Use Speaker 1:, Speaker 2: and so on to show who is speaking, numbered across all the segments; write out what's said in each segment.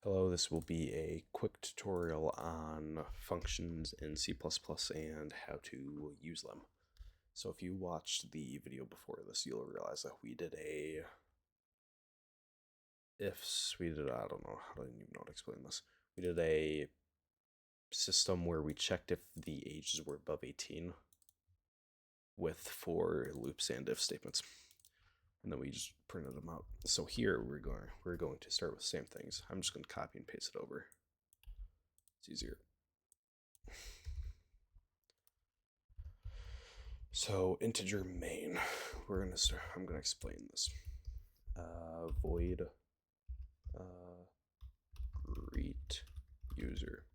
Speaker 1: Hello, this will be a quick tutorial on functions in C++ and how to use them. So if you watched the video before this, you'll realize that we did I don't know, I don't even know how to explain this. We did a system where we checked if the ages were above 18 with for loops and if statements. And then we just printed them out. So here we're going to start with the same things. I'm just going to copy and paste it over. It's easier. So integer main, I'm gonna explain this. Void greet user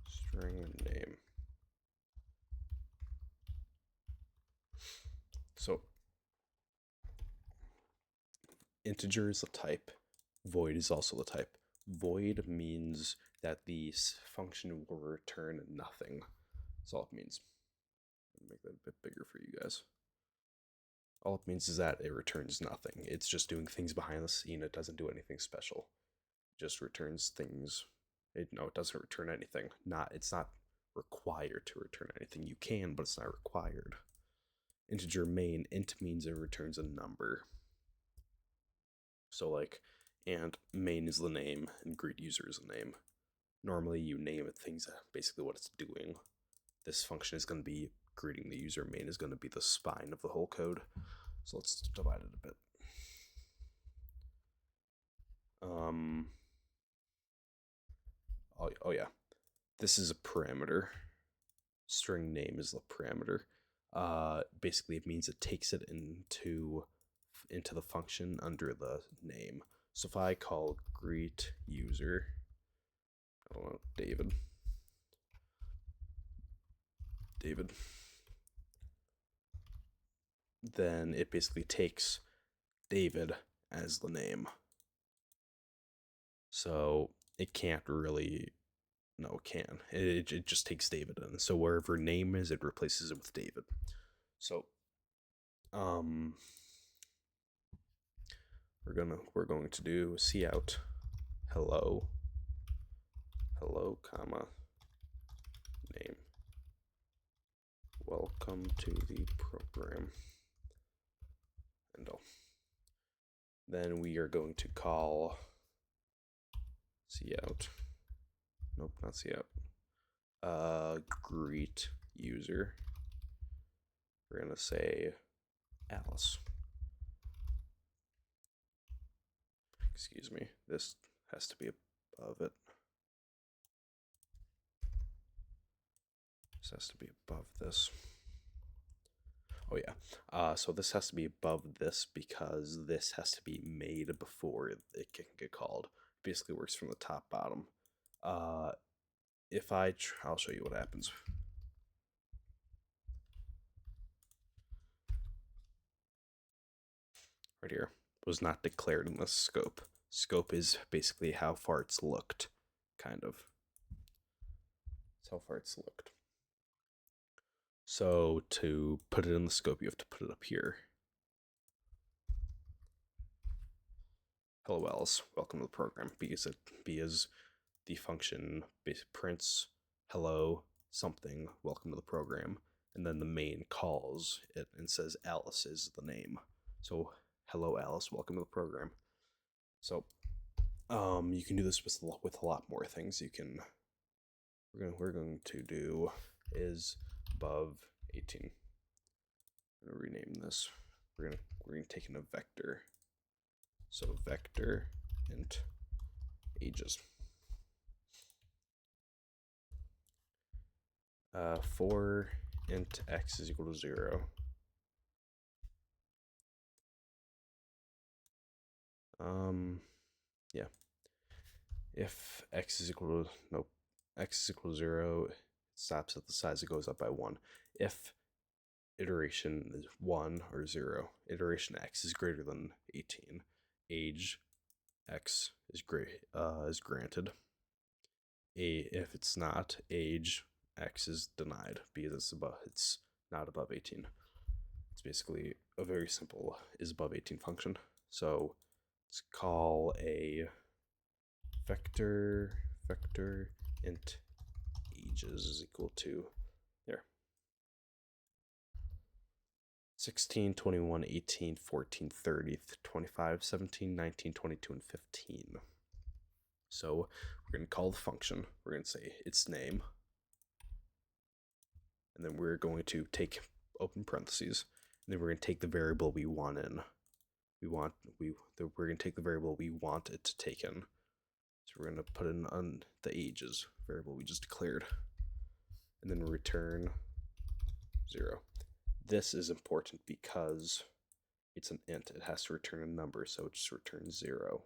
Speaker 1: string name. So integer is the type, void is also the type. Void means that the function will return nothing. That's all it means. I'll make that a bit bigger for you guys. All it means is that it returns nothing. It's just doing things behind the scene. It doesn't do anything special. It just returns things. It doesn't return anything. It's not required to return anything. You can, but it's not required. Integer main, int means it returns a number. So and main is the name, and greet user is the name. Normally you name it things basically what it's doing. This function is going to be greeting the user. Main is going to be the spine of the whole code. So let's divide it a bit. Oh yeah, this is a parameter. String name is the parameter. Basically it means it takes it into the function under the name. So if I call greet user, I don't know, David, then it basically takes David as the name. So it can't really, no, it can. It just takes David in. So wherever name is, it replaces it with David. So, we're going to do cout hello, comma, name. Welcome to the program. And then we are going to call cout. Nope, not cout. Greet user. We're gonna say Alice. Excuse me, this has to be above it. This has to be above this. Oh yeah, so this has to be above this because this has to be made before it can get called. Basically works from the top bottom. If I'll show you what happens. Right here, was not declared in the scope. Scope is basically how far it's looked, kind of. It's how far it's looked. So to put it in the scope, you have to put it up here. Hello Alice, welcome to the program. Because the function prints hello something, welcome to the program, and then the main calls it and says Alice is the name. So hello Alice, welcome to the program. So you can do this with a lot more things. You can we're going to do is above 18. I'm gonna rename this. We're gonna take in a vector. So vector int ages. For int x is equal to 0. Yeah. If x is equal to x is equal to 0, it stops at the size, it goes up by 1. If iteration is 1 or 0, iteration x is greater than 18, age x is granted. If it's not, age x is denied because it's not above 18. It's basically a very simple is above 18 function. So let's call a vector int ages is equal to there 16, 21, 18, 14, 30, 25, 17, 19, 22, and 15. So we're going to call the function. We're going to say its name. And then we're going to take open parentheses. And then we're going to take the variable we want in. We're going to take the variable we want it to take in. So we're going to put in on the ages variable we just declared. And then return 0. This is important because it's an int. It has to return a number, so it just returns 0.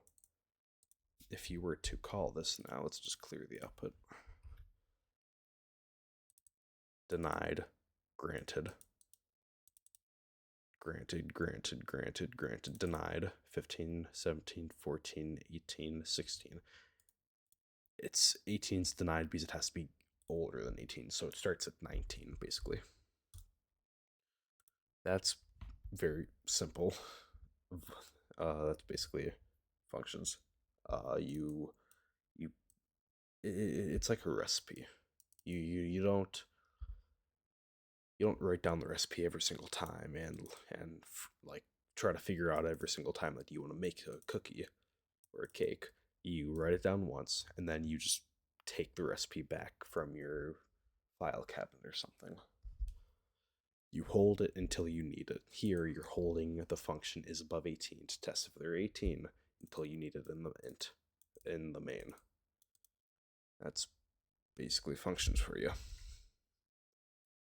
Speaker 1: If you were to call this now, let's just clear the output. Denied, granted, denied, 15, 17, 14, 18, 16. It's 18's denied because it has to be older than 18, so it starts at 19, basically. That's very simple. That's basically functions. It's like a recipe. You don't write down the recipe every single time and like try to figure out every single time that you want to make a cookie or a cake. You write it down once and then you just take the recipe back from your file cabinet or something. You hold it until you need it. Here, you're holding the function is above 18 to test if they're 18 until you need it in the main. That's basically functions for you.